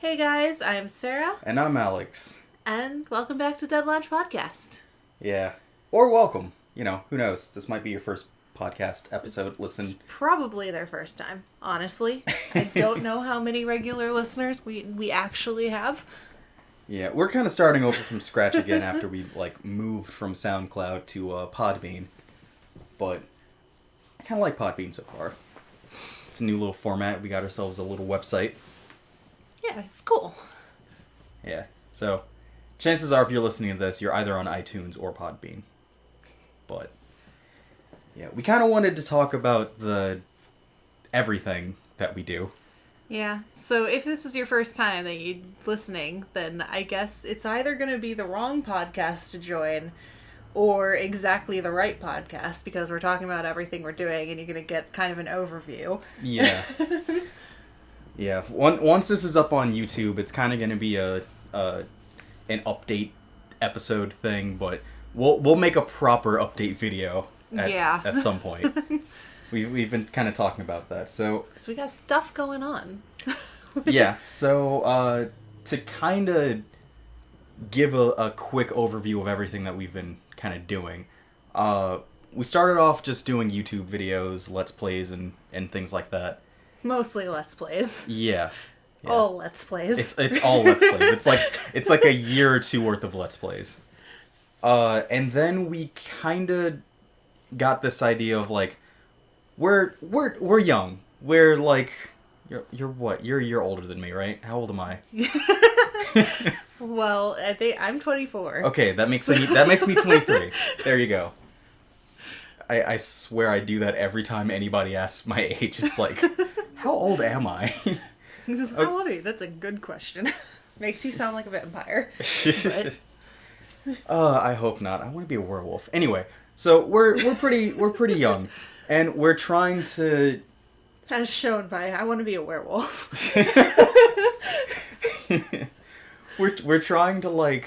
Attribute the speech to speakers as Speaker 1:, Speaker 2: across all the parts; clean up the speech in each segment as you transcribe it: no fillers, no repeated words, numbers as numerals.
Speaker 1: Hey guys, I'm Sarah,
Speaker 2: And I'm Alex.
Speaker 1: and welcome back to Dead Launch Podcast.
Speaker 2: Yeah. Or welcome. Who knows? This might be your first podcast episode. Listen.
Speaker 1: Probably their first time, honestly. I don't know how many regular listeners we actually have.
Speaker 2: Yeah, we're kind of starting over from scratch again after we moved from SoundCloud to Podbean. But I kind of like Podbean so far. It's a new little format. We got ourselves a little website.
Speaker 1: Yeah, it's cool.
Speaker 2: Yeah. So, chances are if you're listening to this, you're either on iTunes or Podbean. But yeah, we kind of wanted to talk about the everything that we do.
Speaker 1: Yeah, so if this is your first time that you're listening, then I guess it's either going to be the wrong podcast to join or exactly the right podcast because we're talking about everything we're doing and you're going to get kind of an overview.
Speaker 2: Yeah. Yeah. Once this is up on YouTube, it's kind of going to be an update episode thing, but we'll make a proper update video at some point. We've been kind of talking about that. So
Speaker 1: we got stuff going on.
Speaker 2: yeah. So to kind of give a quick overview of everything that we've been kind of doing, we started off just doing YouTube videos, Let's Plays, and things like that.
Speaker 1: Mostly Let's Plays.
Speaker 2: Yeah. Yeah.
Speaker 1: All Let's Plays.
Speaker 2: It's all Let's Plays. It's like a year or two worth of Let's Plays. And then we kind of got this idea of we're young. We're you're what? You're a year older than me, right? How old am I?
Speaker 1: Well, I think I'm 24.
Speaker 2: Okay, that makes me 23. There you go. I swear I do that every time anybody asks my age. It's like, how old am I?
Speaker 1: How old are you? That's a good question. Makes you sound like a vampire. But...
Speaker 2: I hope not. I want to be a werewolf. Anyway, so we're pretty young, and we're trying to.
Speaker 1: As shown by, I want to be a werewolf.
Speaker 2: we're trying to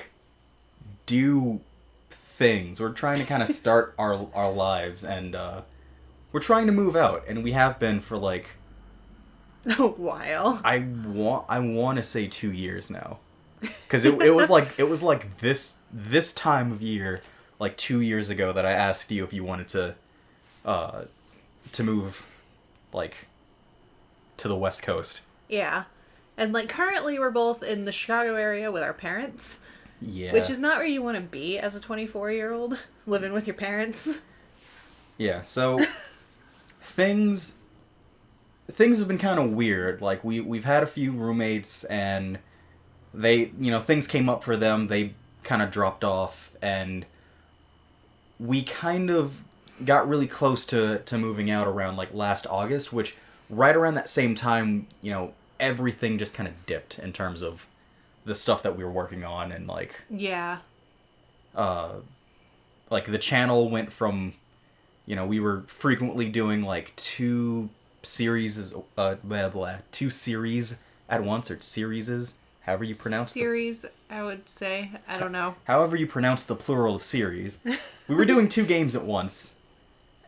Speaker 2: do things. We're trying to kind of start our lives, and we're trying to move out, and we have been for
Speaker 1: a while.
Speaker 2: I want to say 2 years now, because it was like this time of year, 2 years ago, that I asked you if you wanted to move to the West Coast.
Speaker 1: Yeah, and currently we're both in the Chicago area with our parents.
Speaker 2: Yeah.
Speaker 1: Which is not where you want to be as a 24-year-old, living with your parents.
Speaker 2: Yeah, so things have been kind of weird. We've had a few roommates, and they, things came up for them. They kind of dropped off, and we kind of got really close to moving out around last August, which right around that same time, everything just kind of dipped in terms of the stuff that we were working on, and
Speaker 1: yeah,
Speaker 2: the channel went from, we were frequently doing two series at once, or series, however you pronounce
Speaker 1: series. I would say, I don't know.
Speaker 2: However you pronounce the plural of series. We were doing 2 games at once,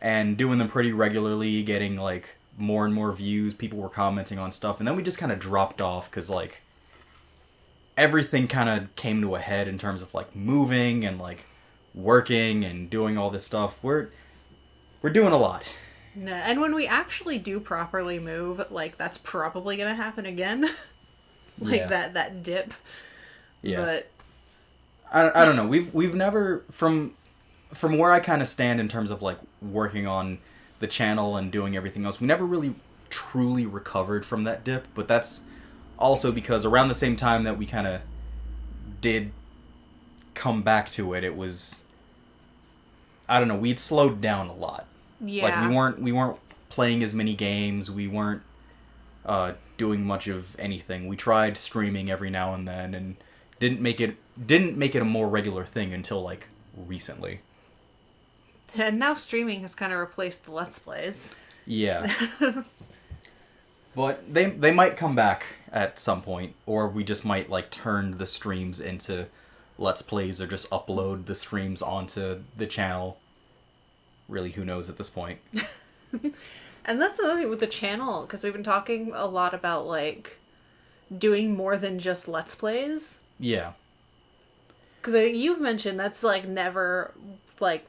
Speaker 2: and doing them pretty regularly, getting more and more views. People were commenting on stuff, and then we just kind of dropped off because everything kind of came to a head in terms of moving and working and doing all this stuff. We're doing a lot.
Speaker 1: Yeah, and when we actually do properly move, that's probably gonna happen again.
Speaker 2: Yeah.
Speaker 1: that dip.
Speaker 2: Yeah.
Speaker 1: But
Speaker 2: I don't know. We've never, from where I kind of stand in terms of working on the channel and doing everything else, we never really truly recovered from that dip, but that's also because around the same time that we kind of did come back to it, it was, I don't know, we'd slowed down a lot.
Speaker 1: Yeah.
Speaker 2: We weren't playing as many games. We weren't doing much of anything. We tried streaming every now and then, and didn't make it a more regular thing until recently.
Speaker 1: And now streaming has kind of replaced the Let's Plays.
Speaker 2: Yeah. But they might come back at some point, or we just might turn the streams into Let's Plays, or just upload the streams onto the channel. Really, who knows at this point?
Speaker 1: And that's another thing with the channel, because we've been talking a lot about doing more than just Let's Plays.
Speaker 2: Yeah.
Speaker 1: Because you've mentioned that's, like, never, like,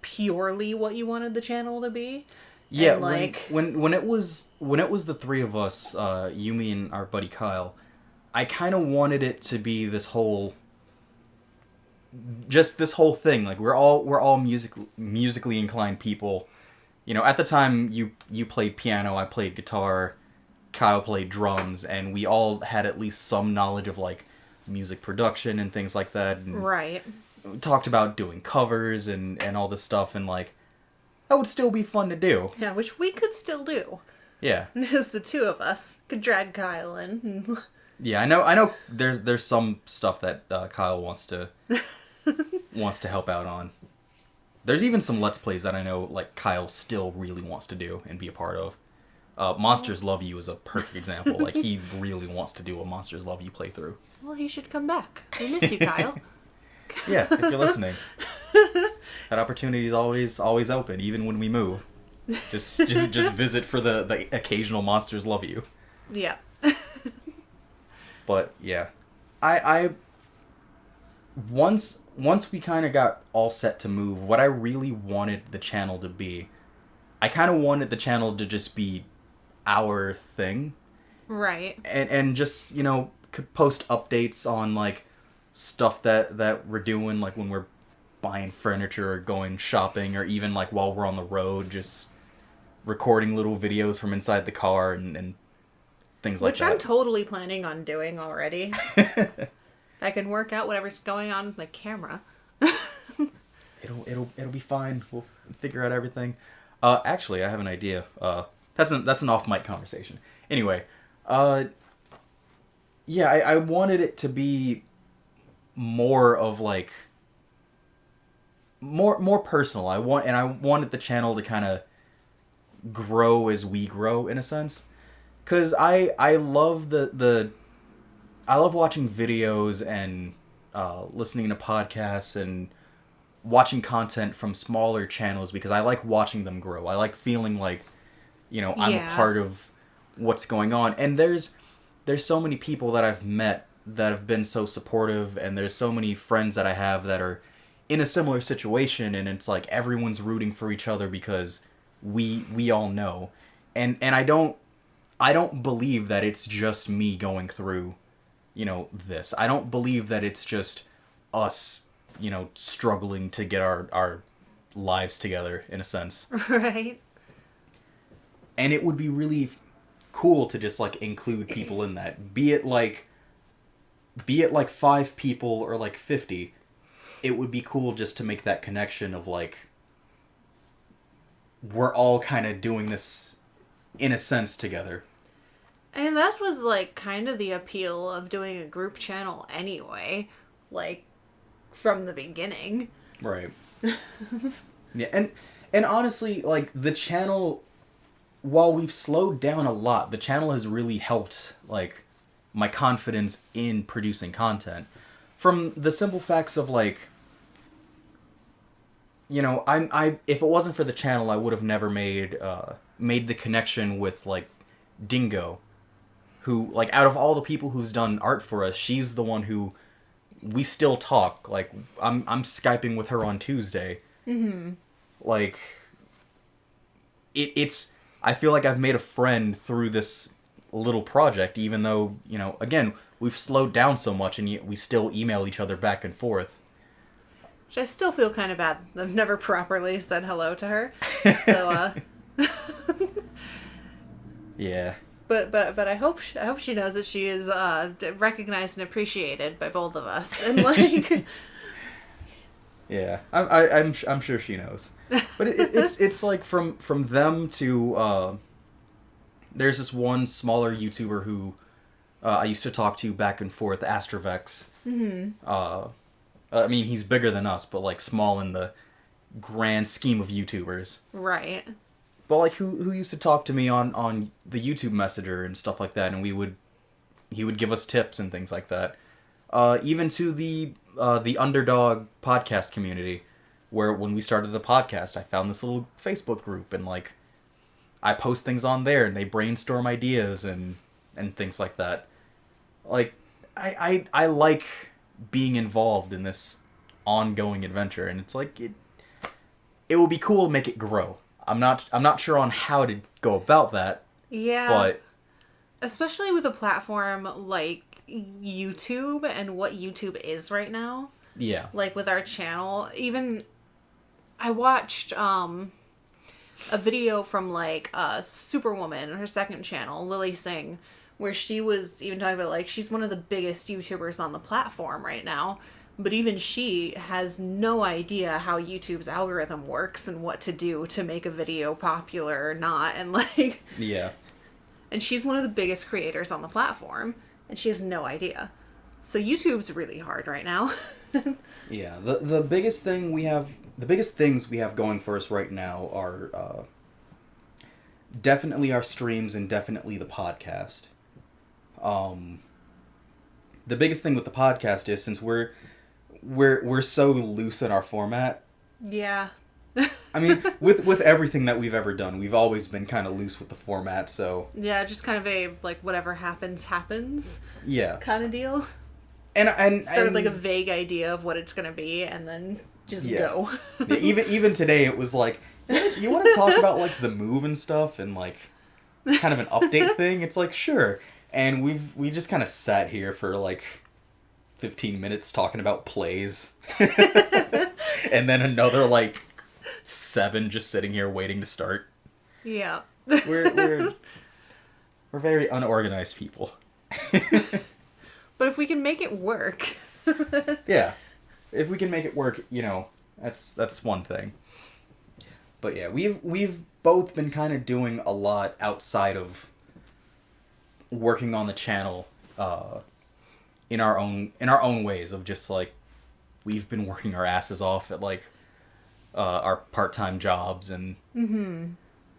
Speaker 1: purely what you wanted the channel to be.
Speaker 2: Yeah,
Speaker 1: And, like...
Speaker 2: when it was the three of us, you, me, and our buddy Kyle, I kind of wanted it to be this whole thing. Like we're all musically inclined people. You know, at the time you played piano, I played guitar, Kyle played drums, and we all had at least some knowledge of like music production and things like that. And
Speaker 1: Right.
Speaker 2: we talked about doing covers and all this stuff, and like that would still be fun to do.
Speaker 1: Yeah, which we could still do.
Speaker 2: Yeah.
Speaker 1: Because the two of us could drag Kyle in.
Speaker 2: Yeah, I know. There's some stuff that Kyle wants to help out on. There's even some Let's Plays that I know like Kyle still really wants to do and be a part of. Monsters Love You is a perfect example. Like he really wants to do a Monsters Love You playthrough.
Speaker 1: Well, he should come back. We miss you, Kyle.
Speaker 2: Yeah, if you're listening, that opportunity is always open, even when we move. Just visit for the occasional Monsters Love You.
Speaker 1: Yeah.
Speaker 2: But yeah, I once we kind of got all set to move, what I really wanted the channel to be, I kind of wanted the channel to just be our thing.
Speaker 1: Right.
Speaker 2: And just, you know, could post updates on like stuff that we're doing, like when we're buying furniture or going shopping, or even like while we're on the road, just recording little videos from inside the car and things like that.
Speaker 1: Which I'm totally planning on doing already. I can work out whatever's going on with my camera.
Speaker 2: It'll be fine. We'll figure out everything. Actually, I have an idea. That's an off mic conversation. Anyway, yeah, I wanted it to be more of like more personal. I wanted the channel to kind of grow as we grow in a sense. 'Cause I love I love watching videos and listening to podcasts and watching content from smaller channels because I like watching them grow. I like feeling like, you know, I'm a part of what's going on. And there's so many people that I've met that have been so supportive, and there's so many friends that I have that are in a similar situation, and it's like everyone's rooting for each other because we all know. And I don't believe that it's just me going through, you know, this. I don't believe that it's just us, you know, struggling to get our lives together, in a sense.
Speaker 1: Right.
Speaker 2: And it would be really cool to just, like, include people in that. Be it like 5 people or, like, 50. It would be cool just to make that connection of, like, we're all kind of doing this, in a sense, together.
Speaker 1: And that was, like, kind of the appeal of doing a group channel anyway. Like, from the beginning.
Speaker 2: Right. Yeah, and honestly, like, the channel, while we've slowed down a lot, the channel has really helped, like, my confidence in producing content. From the simple facts of, like, you know, if it wasn't for the channel, I would have never made the connection with, like, Dingo, who, like, out of all the people who's done art for us, she's the one who we still talk. Like, I'm Skyping with her on Tuesday.
Speaker 1: Mm-hmm.
Speaker 2: Like, it's I feel like I've made a friend through this little project, even though, you know, again, we've slowed down so much and yet we still email each other back and forth.
Speaker 1: Which I still feel kind of bad. I've never properly said hello to her. So,
Speaker 2: Yeah.
Speaker 1: But I hope she knows that she is recognized and appreciated by both of us, and like.
Speaker 2: Yeah, I'm sure she knows, but it's like from them to there's this one smaller YouTuber who I used to talk to back and forth, Astrovex.
Speaker 1: Mm-hmm.
Speaker 2: I mean, he's bigger than us, but like small in the grand scheme of YouTubers.
Speaker 1: Right.
Speaker 2: But like who used to talk to me on the YouTube Messenger and stuff like that, and he would give us tips and things like that. Even to the Underdog podcast community, where when we started the podcast, I found this little Facebook group, and like I post things on there, and they brainstorm ideas and things like that. like I like being involved in this ongoing adventure, and it's like it would be cool to make it grow. I'm not sure on how to go about that,
Speaker 1: Yeah.
Speaker 2: but
Speaker 1: Especially with a platform like YouTube and what YouTube is right now.
Speaker 2: yeah.
Speaker 1: Like with our channel, even I watched a video from like Superwoman, her second channel, Lily Singh, where she was even talking about like she's one of the biggest YouTubers on the platform right now. But even she has no idea how YouTube's algorithm works and what to do to make a video popular or not. And like,
Speaker 2: Yeah.
Speaker 1: and she's one of the biggest creators on the platform, and she has no idea. So YouTube's really hard right now.
Speaker 2: Yeah. The biggest thing we have, the biggest things we have going for us right now are definitely our streams and definitely the podcast. The biggest thing with the podcast is since we're so loose in our format.
Speaker 1: Yeah.
Speaker 2: I mean, with everything that we've ever done, we've always been kind of loose with the format. So
Speaker 1: Yeah, just kind of a like whatever happens
Speaker 2: yeah,
Speaker 1: kind of deal.
Speaker 2: and
Speaker 1: Sort of like a vague idea of what it's gonna be, and then just
Speaker 2: Yeah.
Speaker 1: go.
Speaker 2: yeah, even today it was like, you want to talk about like the move and stuff and like kind of an update thing. It's like sure, and we just kind of sat here for like 15 minutes talking about plays, and then another like 7 just sitting here waiting to start.
Speaker 1: Yeah.
Speaker 2: We're very unorganized people.
Speaker 1: But if we can make it work.
Speaker 2: Yeah, if we can make it work, that's one thing. But yeah, we've both been kind of doing a lot outside of working on the channel, in our own ways of just like we've been working our asses off at like our part-time jobs, and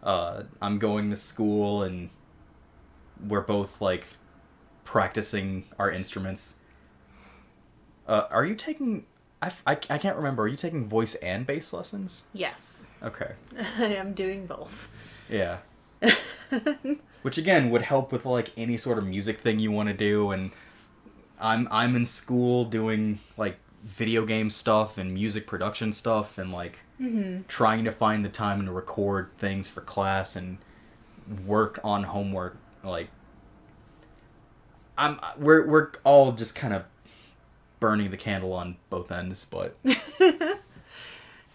Speaker 2: I'm going to school, and we're both like practicing our instruments. Are you taking I can't remember, are you taking voice and bass lessons?
Speaker 1: Yes.
Speaker 2: Okay.
Speaker 1: I am doing both.
Speaker 2: Yeah. Which again would help with like any sort of music thing you want to do, and I'm in school doing like video game stuff and music production stuff, and like trying to find the time to record things for class and work on homework. Like we're all just kind of burning the candle on both ends, but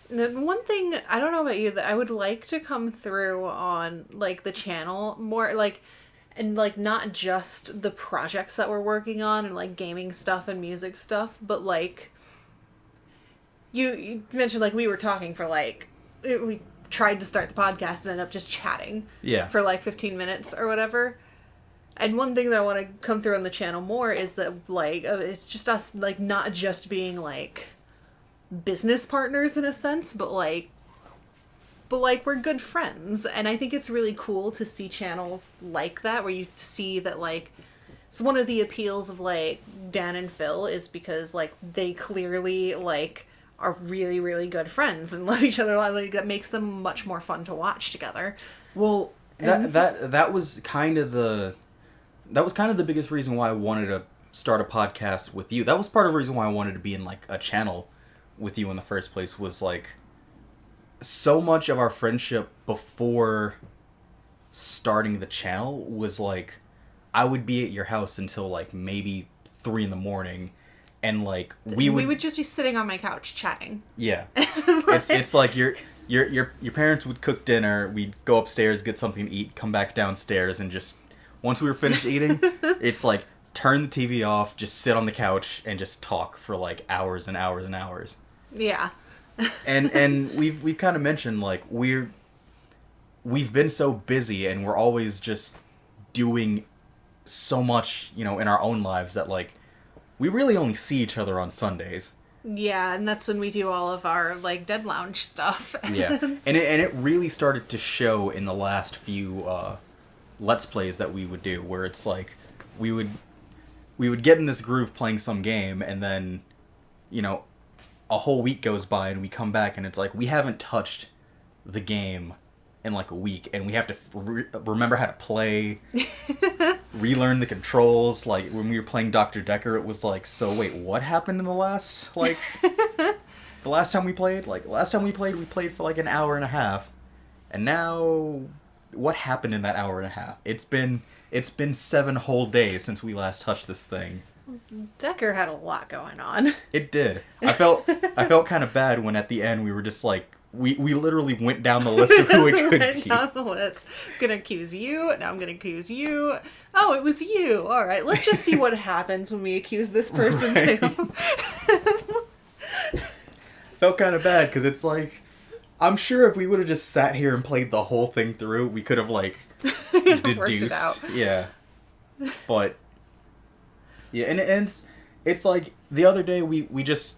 Speaker 1: The one thing, I don't know about you, that I would like to come through on like the channel more like, and like not just the projects that we're working on and like gaming stuff and music stuff, but like you mentioned like we were talking for like we tried to start the podcast and ended up just chatting
Speaker 2: yeah.
Speaker 1: for like 15 minutes or whatever. And one thing that I want to come through on the channel more is that like it's just us like not just being like business partners in a sense, but like we're good friends. And I think it's really cool to see channels like that where you see that like it's one of the appeals of like Dan and Phil is because like they clearly like are really really good friends and love each other. Like that makes them much more fun to watch together.
Speaker 2: Well, that was kind of the biggest reason why I wanted to start a podcast with you. That was part of the reason why I wanted to be in like a channel with you in the first place, was like so much of our friendship before starting the channel was like I would be at your house until like maybe 3 a.m, and like we would
Speaker 1: just be sitting on my couch chatting.
Speaker 2: Yeah. It's like your parents would cook dinner, we'd go upstairs, get something to eat, come back downstairs, and just once we were finished eating, it's like turn the TV off, just sit on the couch and just talk for like hours and hours and hours.
Speaker 1: Yeah.
Speaker 2: And we've kind of mentioned like we've been so busy and we're always just doing so much, in our own lives that like we really only see each other on Sundays.
Speaker 1: Yeah, and that's when we do all of our like Dead Lounge stuff.
Speaker 2: Yeah. And it really started to show in the last few Let's Plays that we would do, where it's like we would get in this groove playing some game, and then a whole week goes by and we come back and it's like we haven't touched the game in like a week, and we have to remember how to play, relearn the controls. Like when we were playing Dr. Decker, it was like, so wait, what happened in the last the last time we played? Like last time we played for like an hour and a half, and now what happened in that hour and a half? It's been 7 whole days since we last touched this thing.
Speaker 1: Decker had a lot going on.
Speaker 2: It did. I felt kind of bad when at the end we were just like, we literally went down the list of who it could be.
Speaker 1: Down the list. I'm gonna accuse you. Now I'm gonna accuse you. Oh, it was you. All right. Let's just see what happens when we accuse this person too.
Speaker 2: Felt kind of bad because it's like, I'm sure if we would have just sat here and played the whole thing through, we could have like deduced.
Speaker 1: Worked it out.
Speaker 2: Yeah. But yeah, and it's like the other day we just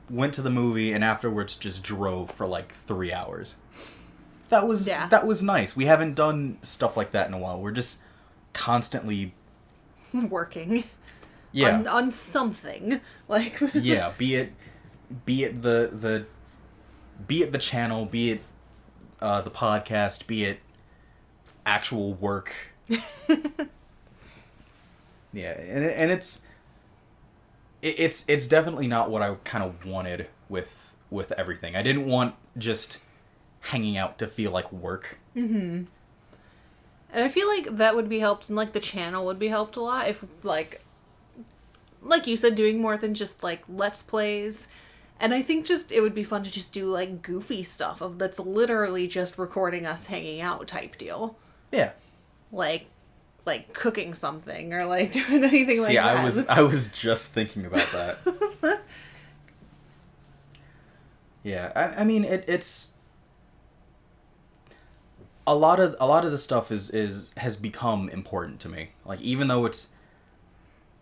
Speaker 2: went to the movie and afterwards just drove for like 3 hours. That was nice. We haven't done stuff like that in a while. We're just constantly
Speaker 1: working.
Speaker 2: Yeah.
Speaker 1: On something. Like
Speaker 2: yeah, be it the channel, be it the podcast, be it actual work. Yeah, and it's definitely not what I kind of wanted with everything. I didn't want just hanging out to feel like work.
Speaker 1: Mm-hmm. And I feel like that would be helped, and like the channel would be helped a lot if like you said, doing more than just like Let's Plays. And I think just it would be fun to just do like goofy stuff that's literally just recording us hanging out type deal.
Speaker 2: Yeah.
Speaker 1: Like cooking something or like doing anything like that.
Speaker 2: See, I was just thinking about that. Yeah, I mean it's a lot of the stuff has become important to me. Like even though it's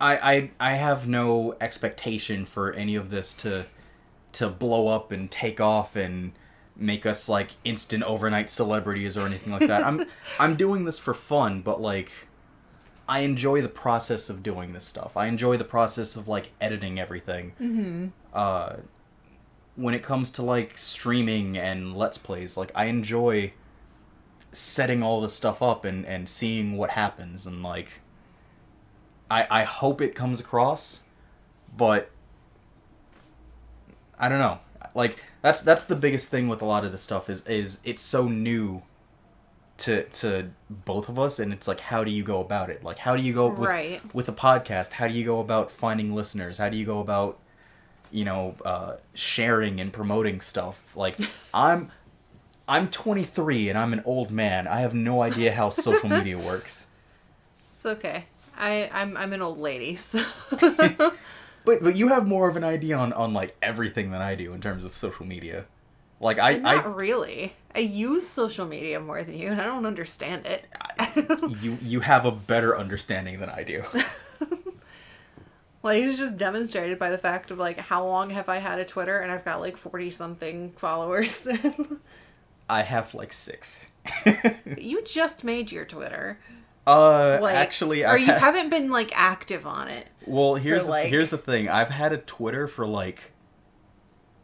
Speaker 2: I have no expectation for any of this to blow up and take off and make us like instant overnight celebrities or anything like that. I'm doing this for fun, but like I enjoy the process of doing this stuff. I enjoy the process of like editing everything. Mm-hmm. When it comes to like streaming and Let's Plays, like I enjoy setting all this stuff up and seeing what happens, and like I hope it comes across, but I don't know. Like that's the biggest thing with a lot of this stuff is it's so new to both of us, and it's like, how do you go about it? Like how do you go with a podcast? How do you go about finding listeners? How do you go about sharing and promoting stuff? Like I'm 23 and I'm an old man. I have no idea how social media works.
Speaker 1: It's okay. I'm an old lady, so
Speaker 2: But you have more of an idea on like everything than I do in terms of social media. Like
Speaker 1: not really. I use social media more than you, and I don't understand it.
Speaker 2: You have a better understanding than I do.
Speaker 1: Well, it's just demonstrated by the fact of like how long have I had a Twitter, and I've got like 40 something followers.
Speaker 2: I have like 6.
Speaker 1: You just made your Twitter.
Speaker 2: Actually,
Speaker 1: you haven't been like active on it.
Speaker 2: Well, here's the thing. I've had a Twitter for like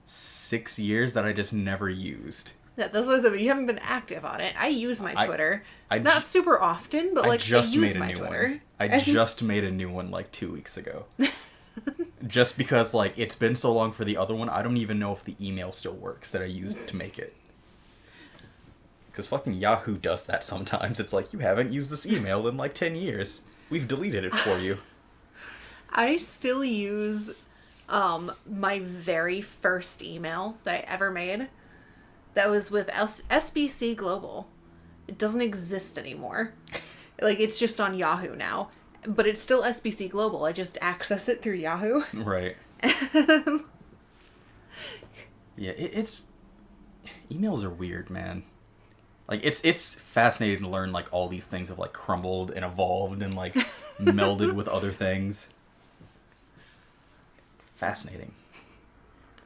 Speaker 2: 6 years that I just never used.
Speaker 1: Yeah, that's what I said. But you haven't been active on it. I use my Twitter, not super often, but like I use my Twitter.
Speaker 2: I just made a new one like 2 weeks ago. Just because like it's been so long for the other one, I don't even know if the email still works that I used to make it. Because fucking Yahoo does that sometimes. It's like, you haven't used this email in like 10 years. We've deleted it for you.
Speaker 1: I still use my very first email that I ever made. That was with SBC Global. It doesn't exist anymore. Like, it's just on Yahoo now. But it's still SBC Global. I just access it through Yahoo.
Speaker 2: Right. Yeah, it's... Emails are weird, man. Like, it's fascinating to learn, like, all these things have, like, crumbled and evolved and, like, melded with other things. Fascinating.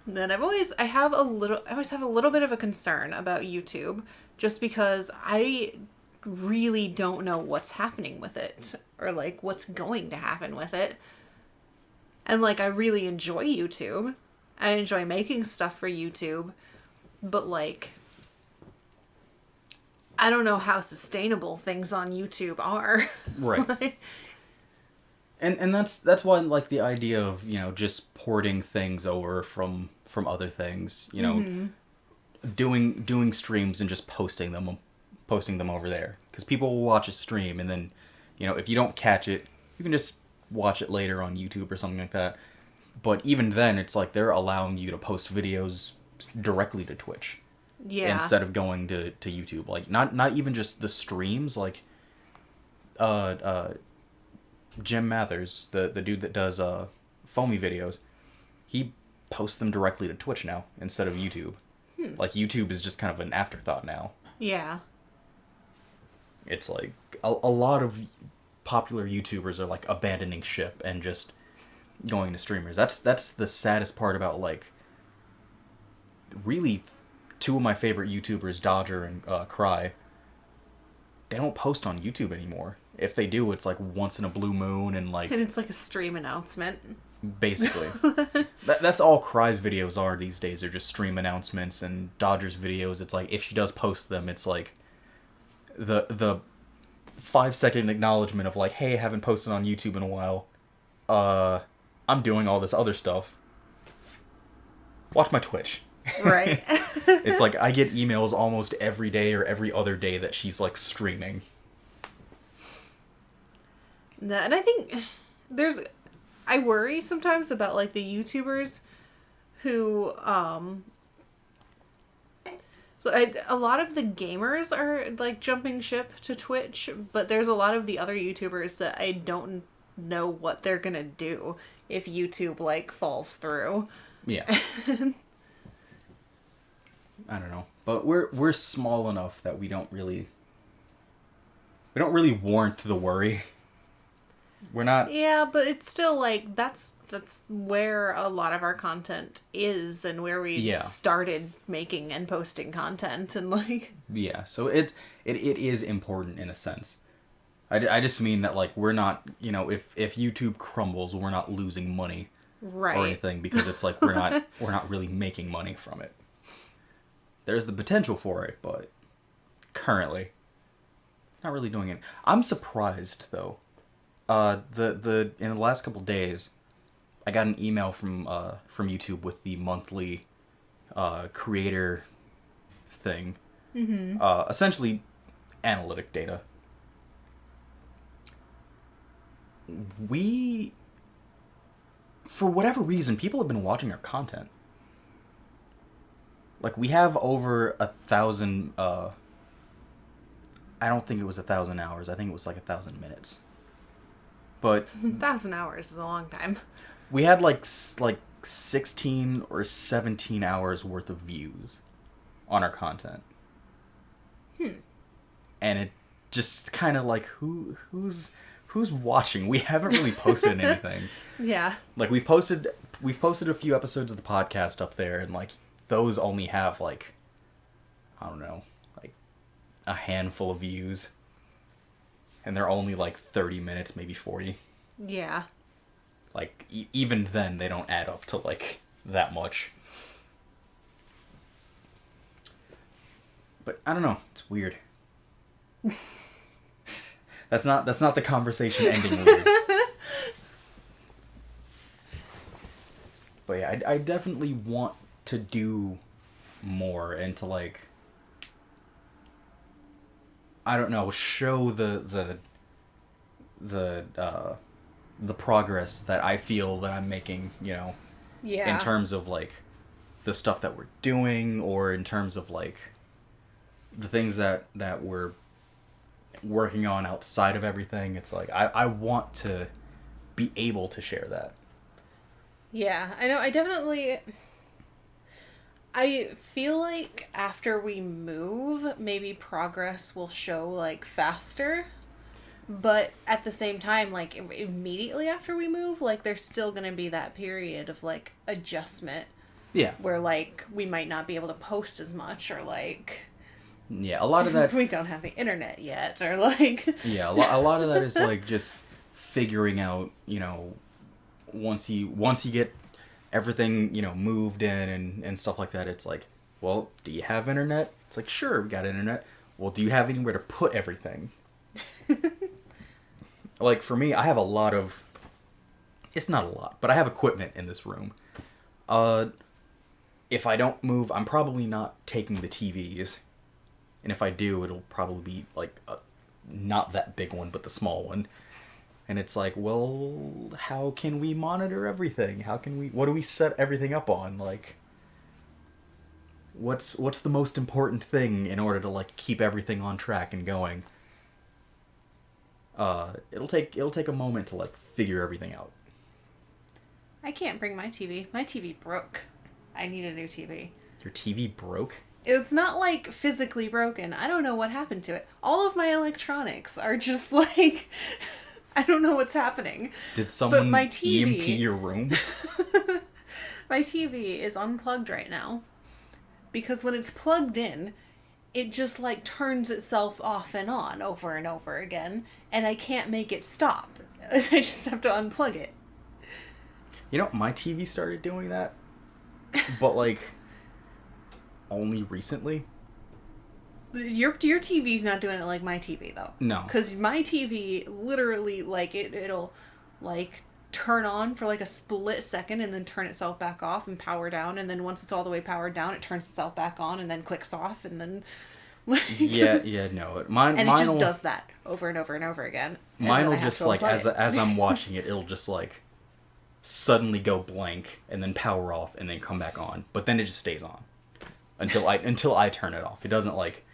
Speaker 1: Then I always have a little bit of a concern about YouTube, just because I really don't know what's happening with it, or, like, what's going to happen with it. And, like, I really enjoy YouTube. I enjoy making stuff for YouTube, but, like... I don't know how sustainable things on YouTube are.
Speaker 2: Right.
Speaker 1: Like,
Speaker 2: And that's why, like, the idea of, just porting things over from other things, doing streams and just posting them over there, because people will watch a stream, and then, if you don't catch it, you can just watch it later on YouTube or something like that. But even then, it's like they're allowing you to post videos directly to Twitch
Speaker 1: yeah.
Speaker 2: instead of going to YouTube. Like, not even just the streams, like Jim Mathers, the dude that does foamy videos, he posts them directly to Twitch now instead of YouTube. Like, YouTube is just kind of an afterthought now.
Speaker 1: Yeah.
Speaker 2: It's like a lot of popular YouTubers are like abandoning ship and just going to streamers. That's the saddest part about, like, really two of my favorite YouTubers, Dodger and Cry. They don't post on YouTube anymore. If they do, it's like once in a blue moon, and like
Speaker 1: And it's like a stream announcement.
Speaker 2: basically that's all Cry's videos are these days. They're just stream announcements, and Dodger's videos, it's like if she does post them, it's like the 5-second acknowledgement of like, hey, haven't posted on YouTube in a while. I'm doing all this other stuff. Watch my Twitch.
Speaker 1: Right.
Speaker 2: It's like I get emails almost every day or every other day that she's like streaming.
Speaker 1: No, and I think I worry sometimes about like the YouTubers who a lot of the gamers are like jumping ship to Twitch, but there's a lot of the other YouTubers that I don't know what they're gonna do if YouTube like falls through.
Speaker 2: Yeah. I don't know, but we're small enough that we don't really warrant the worry. We're not.
Speaker 1: Yeah, but it's still like that's where a lot of our content is, and where we started making and posting content, and like.
Speaker 2: Yeah, so it is important in a sense. I just mean that, like, we're not, if YouTube crumbles, we're not losing money,
Speaker 1: right,
Speaker 2: or anything, because it's like we're not really making money from it. There's the potential for it, but currently, not really doing it. I'm surprised though. In the last couple days, I got an email from YouTube with the monthly creator thing. Mm-hmm. Essentially, analytic data. For whatever reason, people have been watching our content. Like, we have over 1,000, I don't think it was 1,000 hours. I think it was like 1,000 minutes. But
Speaker 1: 1,000 hours is a long time.
Speaker 2: we had like 16 or 17 hours worth of views on our content. And it just kind of like, who's watching? We haven't really posted anything.
Speaker 1: Yeah.
Speaker 2: Like, we've posted a few episodes of the podcast up there, and like those only have like, I don't know, like a handful of views. And they're only like 30 minutes, maybe 40.
Speaker 1: Yeah.
Speaker 2: Like, even then, they don't add up to like that much. But I don't know. It's weird. That's not the conversation ending weird. But yeah, I definitely want to do more and to like, I don't know, show the progress that I feel that I'm making,
Speaker 1: Yeah.
Speaker 2: in terms of like the stuff that we're doing, or in terms of like the things that we're working on outside of everything. It's like I want to be able to share that.
Speaker 1: Yeah, I know. I feel like after we move, maybe progress will show like faster. But at the same time, like immediately after we move, like there's still going to be that period of like adjustment.
Speaker 2: Yeah.
Speaker 1: Where like we might not be able to post as much, or like.
Speaker 2: Yeah, a lot of that.
Speaker 1: We don't have the internet yet, or like.
Speaker 2: Yeah, a lot of that is like just figuring out, once you get everything, moved in and stuff like that, it's like, well, do you have internet? It's like, sure, we got internet. well, do you have anywhere to put everything? Like, for me, I have a lot of... It's not a lot, but I have equipment in this room. If I don't move, I'm probably not taking the TVs. And if I do, it'll probably be, like, not that big one, but the small one. And it's like, well, how can we monitor everything? What do we set everything up on? Like, what's the most important thing in order to, like, keep everything on track and going? It'll take a moment to, like, figure everything out.
Speaker 1: I can't bring my TV. My TV broke. I need a new TV.
Speaker 2: Your TV broke?
Speaker 1: It's not, like, physically broken. I don't know what happened to it. All of my electronics are just, like... I don't know what's happening.
Speaker 2: Did someone
Speaker 1: my TV,
Speaker 2: EMP your room?
Speaker 1: My TV is unplugged right now. Because when it's plugged in, it just, like, turns itself off and on over and over again. And I can't make it stop. I just have to unplug it.
Speaker 2: You know, my TV started doing that. But, like, only recently.
Speaker 1: Your TV's not doing it like my TV, though.
Speaker 2: No.
Speaker 1: Because my TV, literally, like, it'll, like, turn on for, like, a split second and then turn itself back off and power down. And then once it's all the way powered down, it turns itself back on and then clicks off and then... Like,
Speaker 2: no. Mine
Speaker 1: just does that over and over and over again.
Speaker 2: Mine will just, like, as I'm watching it, it'll just, like, suddenly go blank and then power off and then come back on. But then it just stays on. Until I turn it off. It doesn't, like...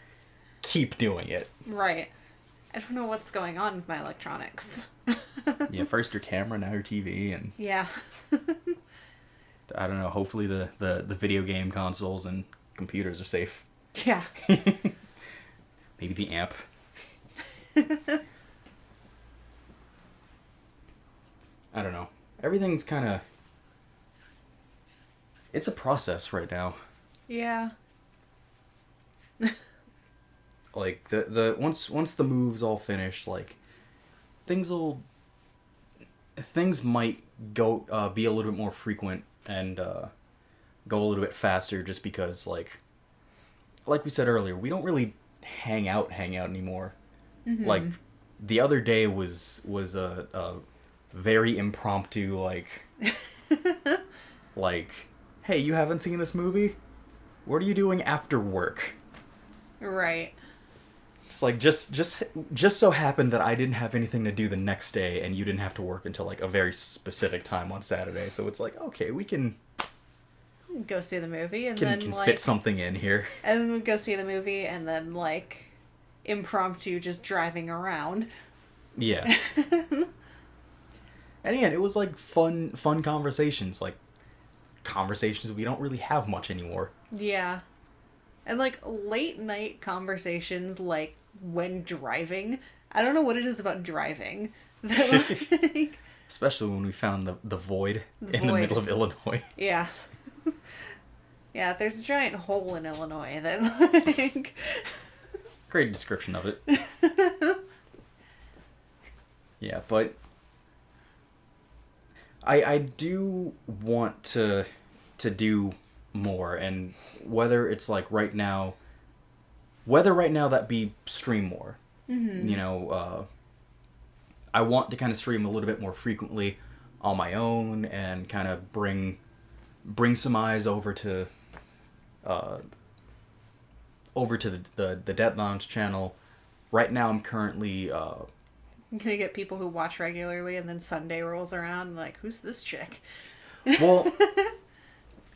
Speaker 2: keep doing it.
Speaker 1: Right. I don't know what's going on with my electronics.
Speaker 2: Yeah, first your camera, now your TV, and...
Speaker 1: Yeah.
Speaker 2: I don't know, hopefully the video game consoles and computers are safe.
Speaker 1: Yeah.
Speaker 2: Maybe the amp. I don't know. Everything's kind of... It's a process right now.
Speaker 1: Yeah.
Speaker 2: Like, the once the move's all finished, like, things might go, be a little bit more frequent and, go a little bit faster just because, like we said earlier, we don't really hang out anymore.
Speaker 1: Mm-hmm.
Speaker 2: Like, the other day was a very impromptu, like, like, hey, you haven't seen this movie? What are you doing after work?
Speaker 1: Right.
Speaker 2: It's like, just so happened that I didn't have anything to do the next day, and you didn't have to work until, like, a very specific time on Saturday. So it's like, okay, we can
Speaker 1: go see the movie, and then, like...
Speaker 2: fit something in here.
Speaker 1: And then we go see the movie, and then, like, impromptu just driving around.
Speaker 2: Yeah. And again, it was, like, fun conversations. Like, conversations we don't really have much anymore.
Speaker 1: Yeah. And, like, late night conversations, like, when driving. I don't know what it is about driving. That, like...
Speaker 2: Especially when we found the void in the middle of Illinois.
Speaker 1: Yeah. Yeah, there's a giant hole in Illinois that, like...
Speaker 2: Great description of it. Yeah, but... I do want to do more, and whether it's like right now that be stream more.
Speaker 1: Mm-hmm.
Speaker 2: You know, I want to kind of stream a little bit more frequently on my own and kind of bring some eyes over to the Dead Lounge channel. Right now I'm currently
Speaker 1: I'm gonna get people who watch regularly, and then Sunday rolls around and like, who's this chick?
Speaker 2: Well,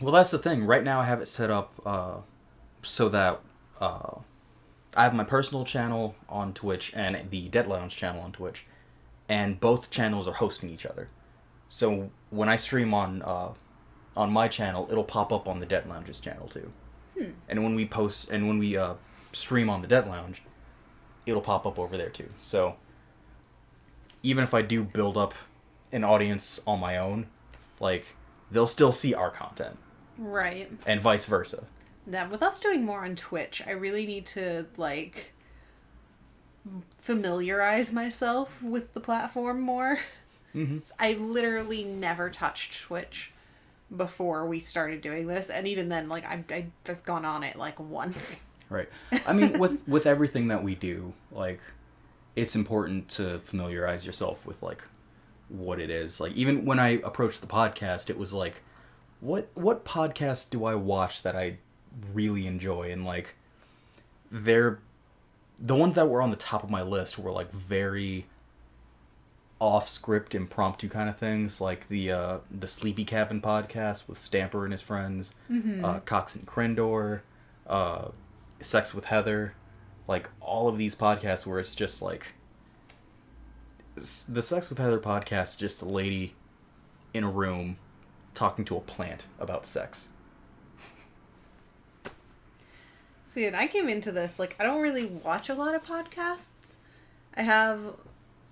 Speaker 2: that's the thing. Right now I have it set up so that I have my personal channel on Twitch and the Dead Lounge channel on Twitch, and both channels are hosting each other. So when I stream on my channel, it'll pop up on the Dead Lounge's channel too. And when we stream on the Dead Lounge, it'll pop up over there too. So even if I do build up an audience on my own, like, they'll still see our content.
Speaker 1: Right.
Speaker 2: And vice versa.
Speaker 1: Now, with us doing more on Twitch, I really need to, like, familiarize myself with the platform more.
Speaker 2: Mm-hmm.
Speaker 1: I literally never touched Twitch before we started doing this, and even then, like, I've gone on it, like, once.
Speaker 2: Right. I mean, with everything that we do, like, it's important to familiarize yourself with, like, what it is. Like, even when I approached the podcast, it was like, what podcast do I watch that I really enjoy? And, like, they're the ones that were on the top of my list were, like, very off script, impromptu kind of things, like the Sleepy Cabin podcast with Stamper and his friends, Cox and Crendor, Sex with Heather, like all of these podcasts where it's just like the Sex with Heather podcast, just a lady in a room talking to a plant about sex.
Speaker 1: See, and I came into this, like, I don't really watch a lot of podcasts. I have,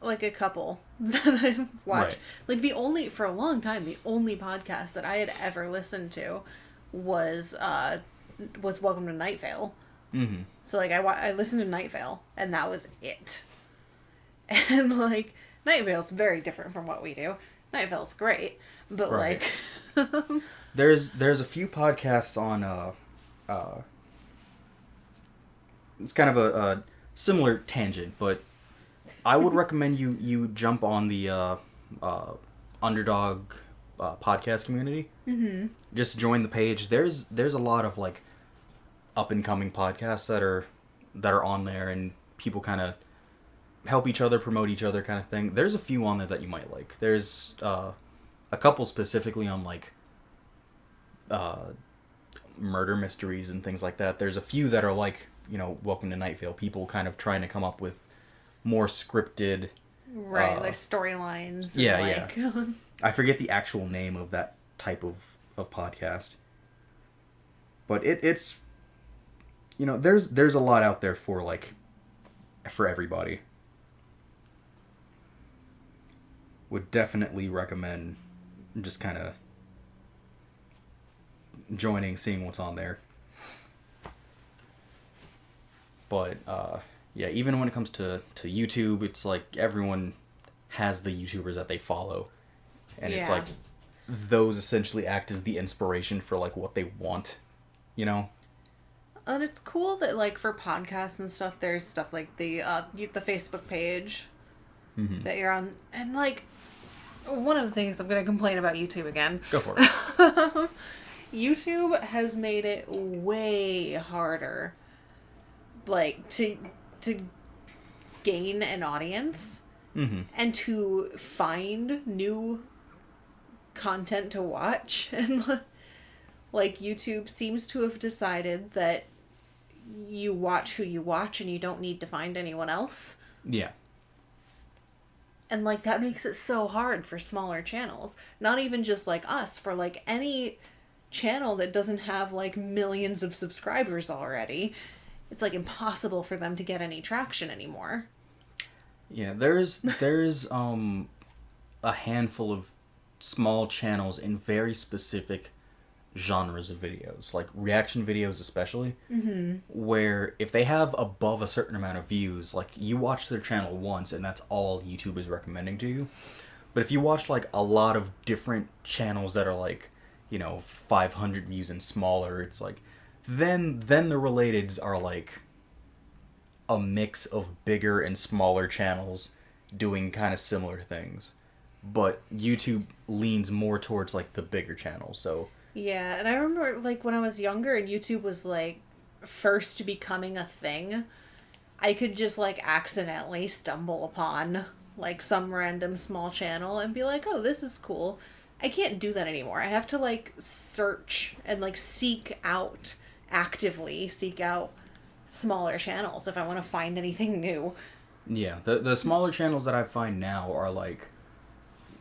Speaker 1: like, a couple that I watch.
Speaker 2: Right.
Speaker 1: Like, for a long time, the only podcast that I had ever listened to was Welcome to Night Vale.
Speaker 2: Mm-hmm.
Speaker 1: So, like, I listened to Night Vale, and that was it. And, like, Night Vale's very different from what we do. Night Vale's great, but,
Speaker 2: Right.
Speaker 1: like...
Speaker 2: There's a few podcasts on, it's kind of a similar tangent, but I would recommend you jump on the Underdog podcast community.
Speaker 1: Mm-hmm.
Speaker 2: Just join the page. There's a lot of like up and coming podcasts that are on there, and people kind of help each other, promote each other, kind of thing. There's a few on there that you might like. There's a couple specifically on like murder mysteries and things like that. There's a few that are like, you know, Welcome to Night Vale. People kind of trying to come up with more scripted,
Speaker 1: Right, like storylines.
Speaker 2: Yeah,
Speaker 1: and like...
Speaker 2: yeah. I forget the actual name of that type of podcast, but it's, you know, there's a lot out there for like for everybody. Would definitely recommend just kind of joining, seeing what's on there. But yeah, even when it comes to YouTube, it's like everyone has the YouTubers that they follow, and it's
Speaker 1: Yeah.
Speaker 2: like those essentially act as the inspiration for like what they want, you know.
Speaker 1: And it's cool that, like, for podcasts and stuff, there's stuff like the Facebook page that you're on. And, like, one of the things I'm going to complain about YouTube again.
Speaker 2: Go for it.
Speaker 1: YouTube has made it way harder, like, to gain an audience and to find new content to watch. And, like, YouTube seems to have decided that you watch who you watch and you don't need to find anyone else.
Speaker 2: Yeah.
Speaker 1: And, like, that makes it so hard for smaller channels. Not even just, like, us. For, like, any channel that doesn't have, like, millions of subscribers already, it's, like, impossible for them to get any traction anymore.
Speaker 2: Yeah, there's a handful of small channels in very specific genres of videos, like reaction videos especially, where if they have above a certain amount of views, like you watch their channel once and that's all YouTube is recommending to you. But if you watch like a lot of different channels that are like, you know, 500 views and smaller, it's like then the relateds are like a mix of bigger and smaller channels doing kind of similar things. But YouTube leans more towards like the bigger channels. So
Speaker 1: yeah, and I remember, like, when I was younger and YouTube was, like, first becoming a thing, I could just, like, accidentally stumble upon, like, some random small channel and be like, oh, this is cool. I can't do that anymore. I have to, like, search and, like, actively seek out smaller channels if I want to find anything new.
Speaker 2: yeah, the smaller channels that I find now are like,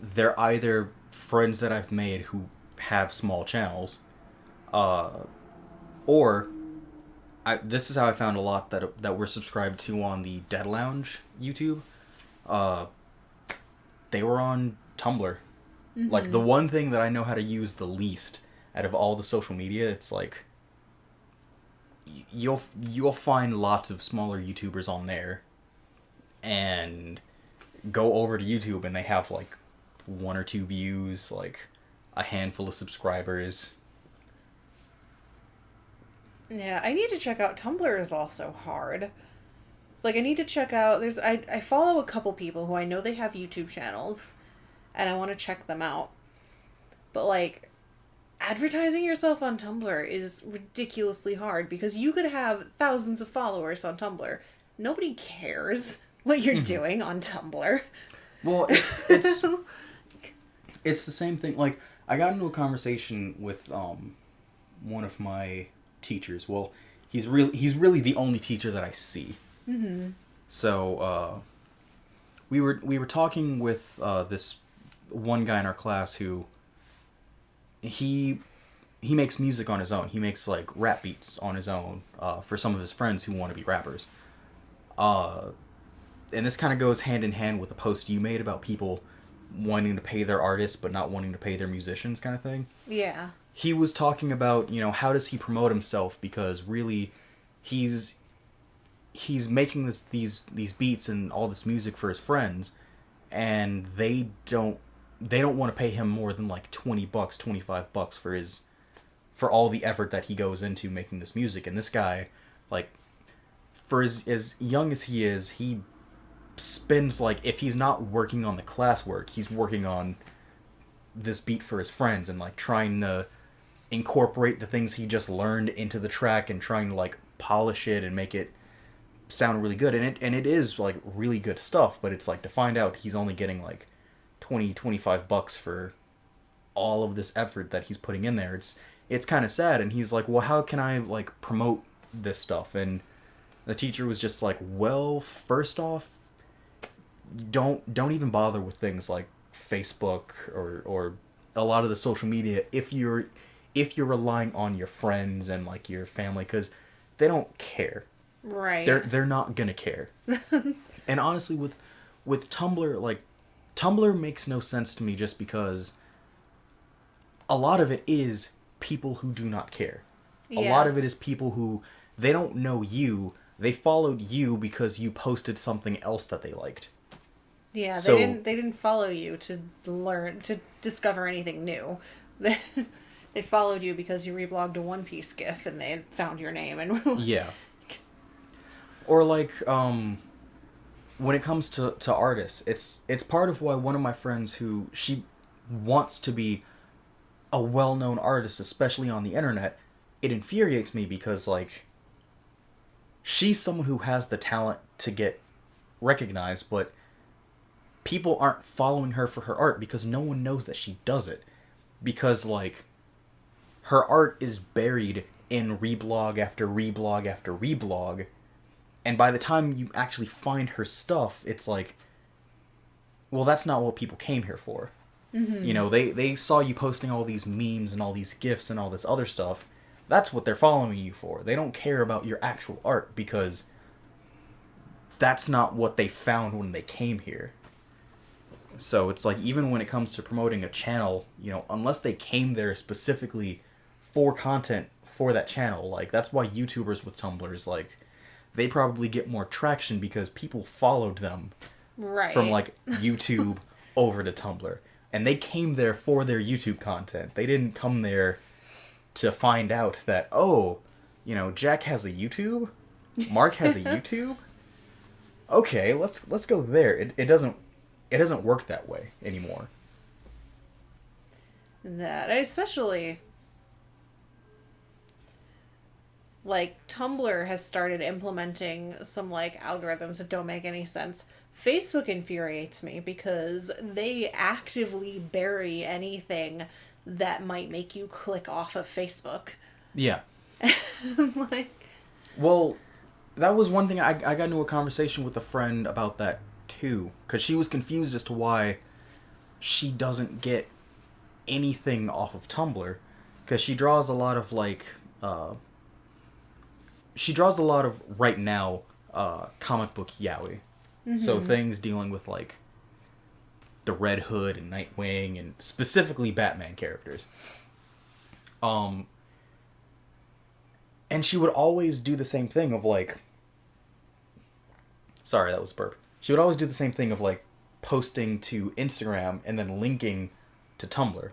Speaker 2: they're either friends that I've made who have small channels, or this is how I found a lot that we're subscribed to on the Dead Lounge YouTube. They were on Tumblr. Like, the one thing that I know how to use the least out of all the social media, it's like you'll find lots of smaller YouTubers on there, and go over to YouTube and they have like 1 or 2 views, like a handful of subscribers.
Speaker 1: Yeah, I need to check out Tumblr is also hard. It's like I need to check out I follow a couple people who I know they have YouTube channels and I want to check them out. But like advertising yourself on Tumblr is ridiculously hard because you could have thousands of followers on Tumblr. Nobody cares what you're doing on Tumblr.
Speaker 2: Well, it's the same thing. Like, I got into a conversation with one of my teachers. Well, he's really the only teacher that I see.
Speaker 1: Mm-hmm.
Speaker 2: So we were talking with this one guy in our class who he makes music on his own. He makes like rap beats on his own for some of his friends who want to be rappers. And this kind of goes hand in hand with the post you made about people wanting to pay their artists but not wanting to pay their musicians, kind of thing.
Speaker 1: Yeah.
Speaker 2: He was talking about, how does he promote himself, because really he's making these beats and all this music for his friends, and they don't want to pay him more than like $20, $25 for all the effort that he goes into making this music. And this guy, like, for as young as he spends, like, if he's not working on the classwork, he's working on this beat for his friends and like trying to incorporate the things he just learned into the track and trying to like polish it and make it sound really good. And it is like really good stuff, but it's like to find out he's only getting like $20-$25 for all of this effort that he's putting in there. It's kind of sad. And he's like, well, how can I like promote this stuff? And the teacher was just like, well, first off, don't even bother with things like Facebook or a lot of the social media if you're relying on your friends and like your family, because they don't care.
Speaker 1: Right.
Speaker 2: They're not gonna care. And honestly, with Tumblr, like, Tumblr makes no sense to me just because a lot of it is people who do not care.
Speaker 1: Yeah.
Speaker 2: A lot of it is people who, they don't know you. They followed you because you posted something else that they liked.
Speaker 1: Yeah,
Speaker 2: So,
Speaker 1: they didn't follow you to discover anything new. They followed you because you reblogged a One Piece GIF and they found your name and
Speaker 2: yeah. Or like when it comes to artists, it's part of why one of my friends who she wants to be a well-known artist, especially on the internet, it infuriates me because like she's someone who has the talent to get recognized, but people aren't following her for her art because no one knows that she does it. Because, like, her art is buried in reblog after reblog after reblog, and by the time you actually find her stuff, it's like, well, that's not what people came here for.
Speaker 1: Mm-hmm.
Speaker 2: They saw you posting all these memes and all these GIFs and all this other stuff. That's what they're following you for. They don't care about your actual art because that's not what they found when they came here. So it's like, even when it comes to promoting a channel, unless they came there specifically for content for that channel, like, that's why YouTubers with Tumblrs, like, they probably get more traction because people followed them
Speaker 1: Right.
Speaker 2: from, like, YouTube over to Tumblr. And they came there for their YouTube content. They didn't come there to find out that, oh, Jack has a YouTube? Mark has a YouTube? Okay, let's go there. It doesn't work that way anymore.
Speaker 1: That especially like Tumblr has started implementing some like algorithms that don't make any sense. Facebook infuriates me because they actively bury anything that might make you click off of Facebook.
Speaker 2: Yeah.
Speaker 1: Like,
Speaker 2: Well, that was one thing I got into a conversation with a friend about that too, because she was confused as to why she doesn't get anything off of Tumblr, because she draws a lot of like right now comic book yaoi.
Speaker 1: mm-hmm.
Speaker 2: So things dealing with like the Red Hood and Nightwing and specifically Batman characters. And she would always do the same thing of like, sorry, that was a burp. She would always do the same thing of like posting to Instagram and then linking to Tumblr,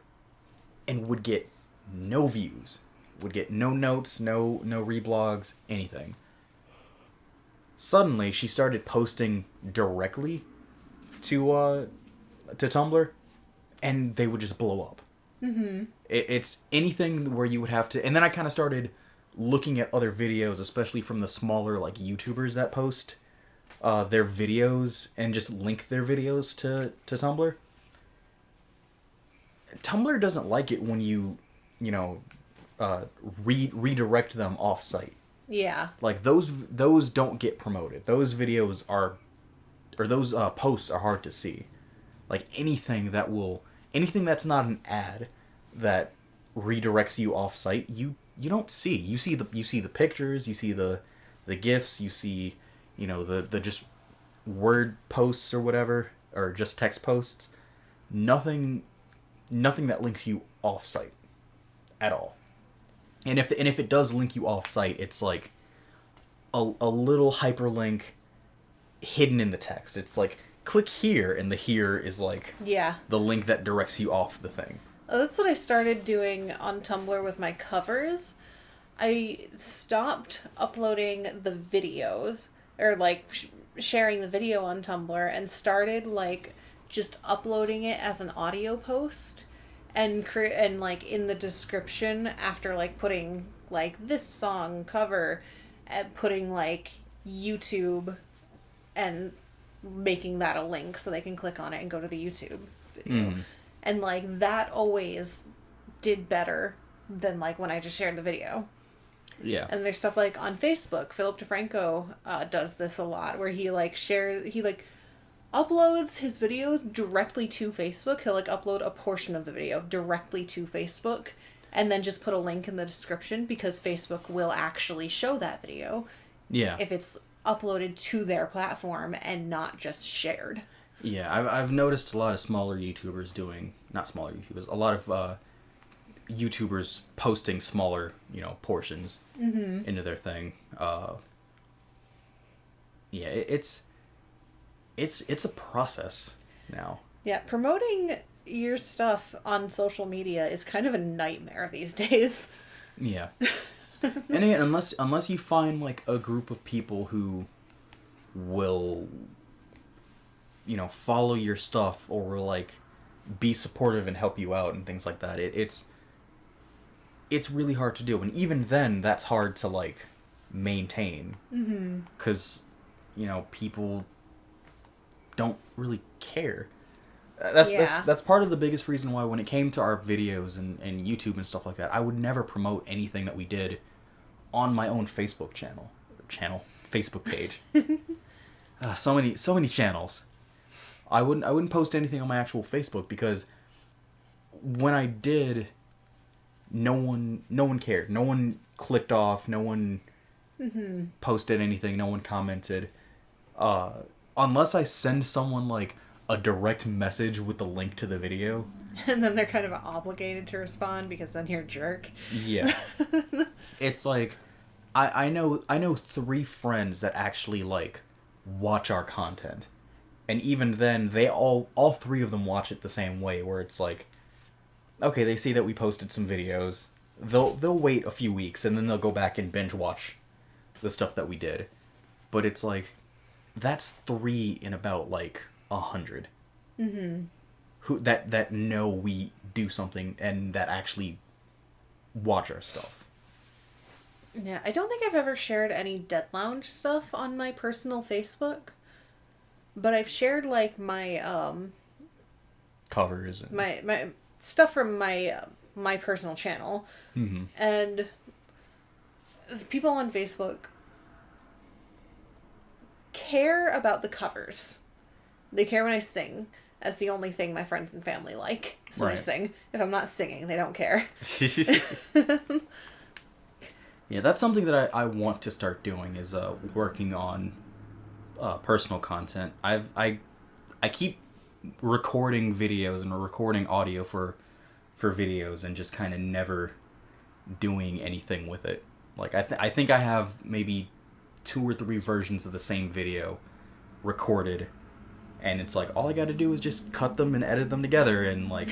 Speaker 2: and would get no views. would get no notes, no reblogs, anything. Suddenly, she started posting directly to Tumblr, and they would just blow up.
Speaker 1: Mm-hmm.
Speaker 2: It's anything where you would have to... And then I kind of started looking at other videos, especially from the smaller, like, YouTubers that post their videos and just link their videos to Tumblr. Tumblr doesn't like it when you redirect them off-site.
Speaker 1: Yeah.
Speaker 2: Like, those don't get promoted. Those videos are... Or those posts are hard to see. Like, anything that's not an ad that redirects you off-site, you don't see. You see the pictures, you see the GIFs, you see, the just word posts or whatever, or just text posts. Nothing that links you off-site at all. And if it does link you off-site, it's like a little hyperlink hidden in the text. It's like, click here, and the here is like the link that directs you off the thing.
Speaker 1: Oh, that's what I started doing on Tumblr with my covers. I stopped uploading the videos, or like sharing the video on Tumblr, and started like just uploading it as an audio post, and like in the description after like putting like this song cover, and putting like YouTube, and making that a link so they can click on it and go to the YouTube video. And like that always did better than like when I just shared the video.
Speaker 2: Yeah.
Speaker 1: And there's stuff like on Facebook, Philip DeFranco does this a lot, where he uploads his videos directly to Facebook. He'll like upload a portion of the video directly to Facebook, and then just put a link in the description, because Facebook will actually show that video.
Speaker 2: Yeah.
Speaker 1: If it's uploaded to their platform and not just shared.
Speaker 2: Yeah, I've noticed a lot of smaller YouTubers a lot of YouTubers posting smaller, portions into their thing. Yeah, it's a process now.
Speaker 1: Yeah, promoting your stuff on social media is kind of a nightmare these days.
Speaker 2: Yeah. And again, unless you find like a group of people who will, follow your stuff, or will like be supportive and help you out and things like that, it's really hard to do. And even then, that's hard to like maintain, because people don't really care. That's part of the biggest reason why, when it came to our videos and YouTube and stuff like that, I would never promote anything that we did on my own Facebook Facebook page. So many channels. I wouldn't post anything on my actual Facebook, because when I did, no one cared. No one clicked off. No one posted anything. No one commented. Unless I send someone like a direct message with the link to the video.
Speaker 1: And then they're kind of obligated to respond, because then you're a jerk.
Speaker 2: Yeah. It's like, I know 3 friends that actually like watch our content. And even then, they all 3 of them watch it the same way, where it's like, okay, they see that we posted some videos. They'll wait a few weeks, and then they'll go back and binge watch the stuff that we did. But it's like, that's 3 in about like 100. Who that know we do something and that actually watch our stuff.
Speaker 1: Yeah, I don't think I've ever shared any Dead Lounge stuff on my personal Facebook, but I've shared like my
Speaker 2: covers and
Speaker 1: my stuff from my personal channel. And people on Facebook care about the covers. They care when I sing. That's the only thing my friends and family like, is when I sing. If I'm not singing, they don't care.
Speaker 2: Yeah, that's something that I want to start doing, is working on personal content. I keep recording videos and recording audio for videos, and just kind of never doing anything with it. Like, I think I have maybe 2 or 3 versions of the same video recorded, and it's like, all I got to do is just cut them and edit them together, and like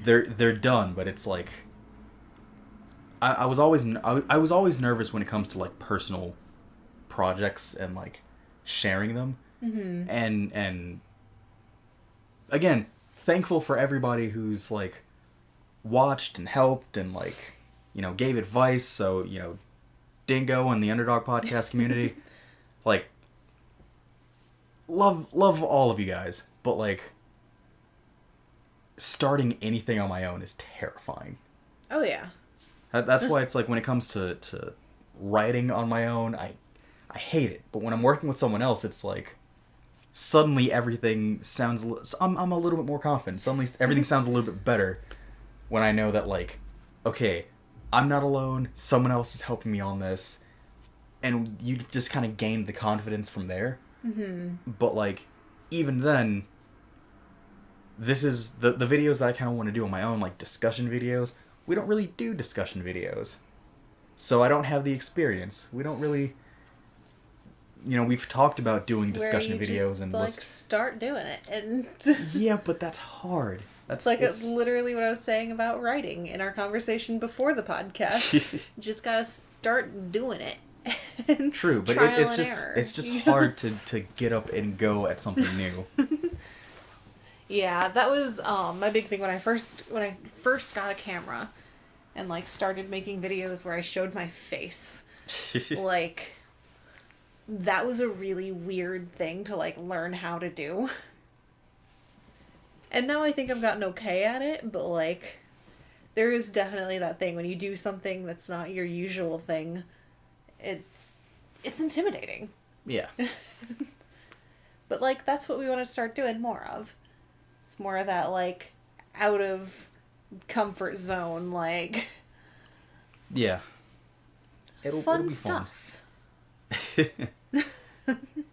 Speaker 2: they're done. But it's like, I was always I was always nervous when it comes to like personal projects and like sharing them.
Speaker 1: Mm-hmm.
Speaker 2: And again, thankful for everybody who's like watched and helped and like, you know, gave advice. So, you know, Dingo and the Underdog podcast community, like, love all of you guys, but like starting anything on my own is terrifying.
Speaker 1: Oh yeah.
Speaker 2: That's why it's like when it comes to writing on my own, I hate it. But when I'm working with someone else, it's like suddenly everything sounds I'm a little bit more confident. Suddenly everything sounds a little bit better when I know that like, okay, I'm not alone. Someone else is helping me on this, and you just kind of gain the confidence from there.
Speaker 1: Mm-hmm.
Speaker 2: But like, even then, this is the videos that I kind of want to do on my own, like discussion videos. We don't really do discussion videos, so I don't have the experience. We don't really, you know, we've talked about doing
Speaker 1: It's where
Speaker 2: discussion
Speaker 1: you
Speaker 2: videos
Speaker 1: just,
Speaker 2: and
Speaker 1: like start doing it, and
Speaker 2: yeah, but that's hard. That's
Speaker 1: like it's literally what I was saying about writing in our conversation before the podcast. Just gotta start doing it.
Speaker 2: True, but it's just hard to get up and go at something new.
Speaker 1: Yeah, that was my big thing when I first got a camera and like started making videos where I showed my face. Like that was a really weird thing to like learn how to do. And now I think I've gotten okay at it, but like there is definitely that thing when you do something that's not your usual thing. It's intimidating.
Speaker 2: Yeah.
Speaker 1: But like that's what we want to start doing more of. It's more of that like out of comfort zone, like
Speaker 2: yeah. It'll be
Speaker 1: stuff.
Speaker 2: Fun.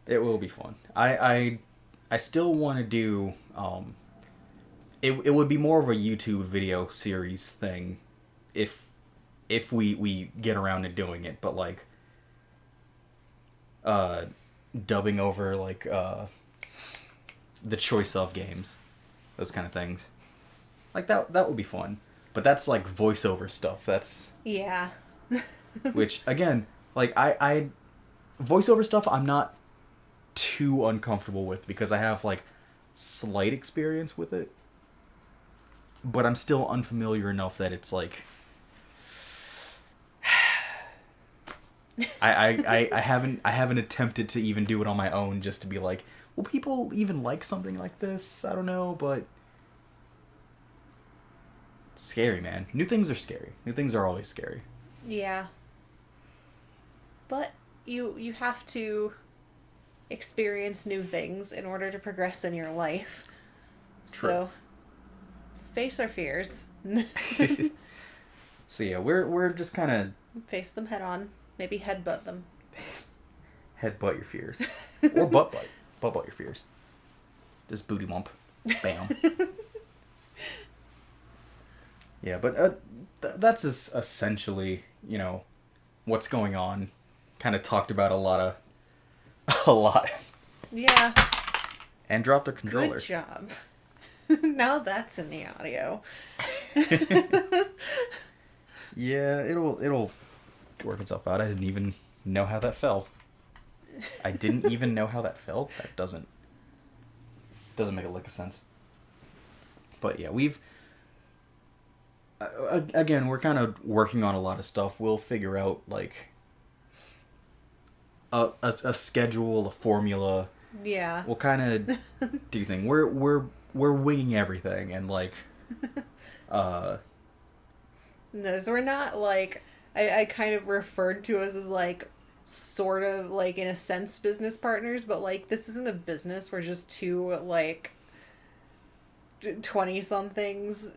Speaker 2: It will be fun. I still want to do it would be more of a YouTube video series thing if we get around to doing it, but like dubbing over like the choice of games, those kind of things, like that would be fun. But that's like voiceover stuff. That's
Speaker 1: yeah.
Speaker 2: Which again, like I voiceover stuff I'm not too uncomfortable with because I have like slight experience with it, but I'm still unfamiliar enough that it's like I haven't attempted to even do it on my own just to be like, will people even like something like this? I don't know, but it's scary, man. New things are scary. New things are always scary.
Speaker 1: Yeah. But you have to experience new things in order to progress in your life.
Speaker 2: True.
Speaker 1: So face our fears.
Speaker 2: So yeah, we're just kind of
Speaker 1: face them head on. Maybe headbutt them.
Speaker 2: Headbutt your fears. Or butt butt your fears. Just booty bump. Bam. Yeah, but that's essentially, you know, what's going on. Kind of talked about a lot.
Speaker 1: Yeah.
Speaker 2: And dropped a controller.
Speaker 1: Good job. Now that's in the audio.
Speaker 2: Yeah, it'll work itself out. I didn't even know how that fell. I didn't even know how that fell. That doesn't make a lick of sense. But yeah, we've again, we're kind of working on a lot of stuff. We'll figure out like a schedule, a formula.
Speaker 1: Yeah.
Speaker 2: We'll kind of do things. We're winging everything, and like
Speaker 1: No, so we're not like I kind of referred to us as like sort of like in a sense business partners, but like this isn't a business. We're just two like 20 somethings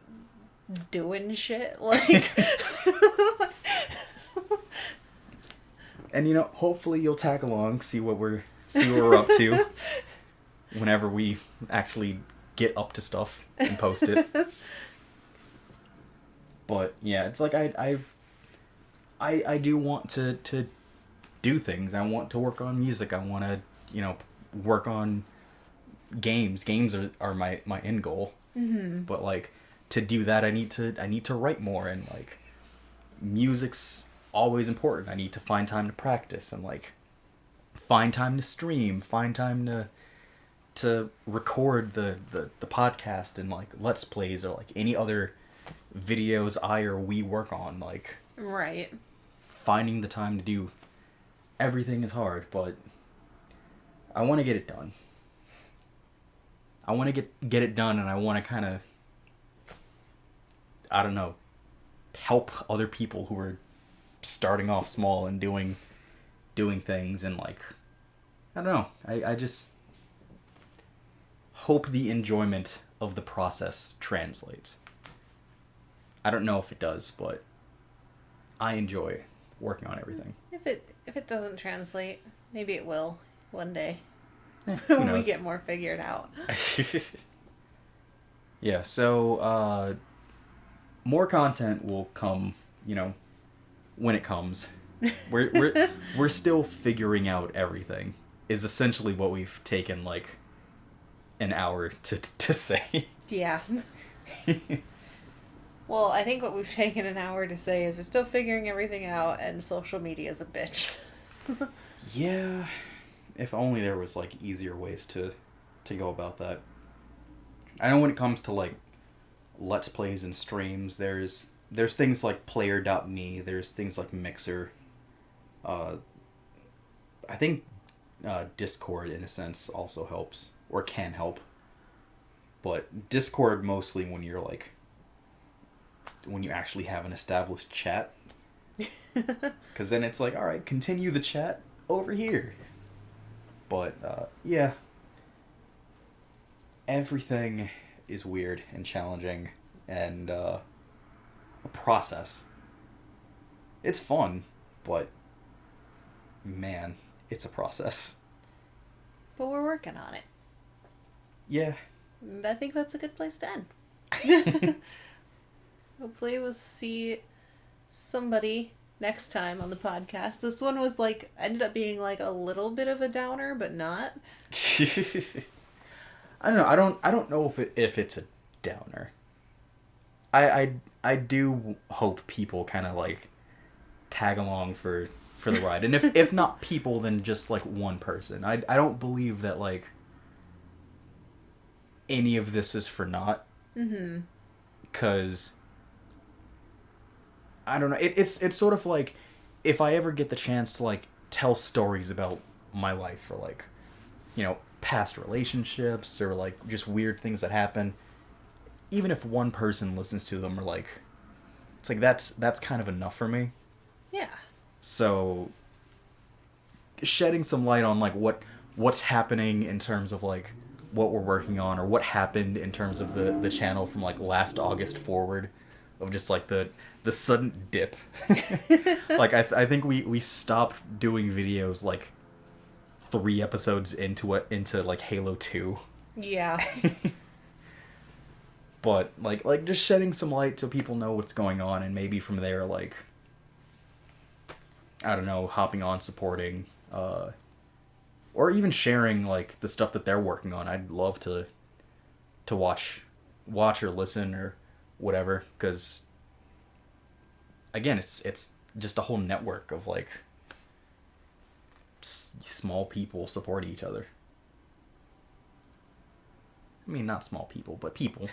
Speaker 1: doing shit like.
Speaker 2: And you know, hopefully you'll tag along, see what we're up to whenever we actually get up to stuff and post it. But yeah, it's like I do want to do things. I want to work on music. I want to, you know, work on games. Games are my end goal.
Speaker 1: Mm-hmm.
Speaker 2: But like to do that, I need to write more and like music's always important. I need to find time to practice and like find time to stream, find time to record the podcast and like let's plays or like any other videos I or we work on. Like
Speaker 1: Right.
Speaker 2: finding the time to do everything is hard, but I want to get it done. I want to get it done, and I want to kind of, I don't know, help other people who are starting off small and doing things, and like, I don't know. I just hope the enjoyment of the process translates. I don't know if it does, but I enjoy working on everything.
Speaker 1: If it doesn't translate, maybe it will one day.
Speaker 2: Who
Speaker 1: When we
Speaker 2: knows?
Speaker 1: get more figured out.
Speaker 2: Yeah, so more content will come, you know, when it comes. We're still figuring out everything. Is essentially what we've taken like an hour to say.
Speaker 1: Yeah. Well, I think what we've taken an hour to say is we're still figuring everything out, and social media is a bitch.
Speaker 2: Yeah, if only there was like easier ways to go about that. I know when it comes to like let's plays and streams, there's things like player.me, there's things like Mixer. I think Discord in a sense also helps or can help. But Discord mostly when you're like when you actually have an established chat. Because then it's like, all right, continue the chat over here. But, yeah. Everything is weird and challenging and a process. It's fun, but man, it's a process.
Speaker 1: But we're working on it.
Speaker 2: Yeah.
Speaker 1: And I think that's a good place to end. Hopefully we'll see somebody next time on the podcast. This one was like, ended up being like a little bit of a downer, but not.
Speaker 2: I don't know. I don't know if it's a downer. I do hope people kind of like tag along for the ride, and if not people, then just like one person. I don't believe that like any of this is for naught.
Speaker 1: Mm-hmm.
Speaker 2: Because I don't know. It's sort of like if I ever get the chance to like tell stories about my life or like, you know, past relationships or like just weird things that happen, even if one person listens to them or like, it's like that's kind of enough for me.
Speaker 1: Yeah.
Speaker 2: So shedding some light on like what's happening in terms of like what we're working on or what happened in terms of the channel from like last August forward, of just like the sudden dip. Like I think we stopped doing videos like 3 episodes into like Halo 2.
Speaker 1: Yeah.
Speaker 2: But like just shedding some light so people know what's going on, and maybe from there like I don't know, hopping on, supporting, or even sharing like the stuff that they're working on. I'd love to watch or listen or whatever, because again, it's just a whole network of like small people supporting each other. I mean, not small people, but people.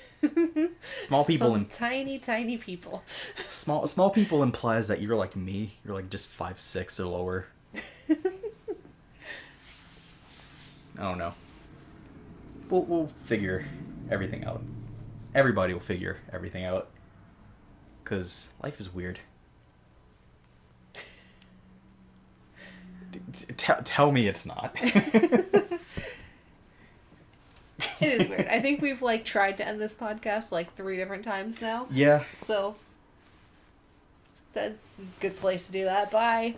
Speaker 2: Small people and
Speaker 1: tiny people.
Speaker 2: small people implies that you're like me. You're like just 5'6" or lower. I don't know. We'll figure everything out. Everybody will figure everything out. 'Cause life is weird. Tell me it's not.
Speaker 1: It is weird. I think we've like tried to end this podcast like 3 different times now.
Speaker 2: Yeah.
Speaker 1: So that's a good place to do that. Bye.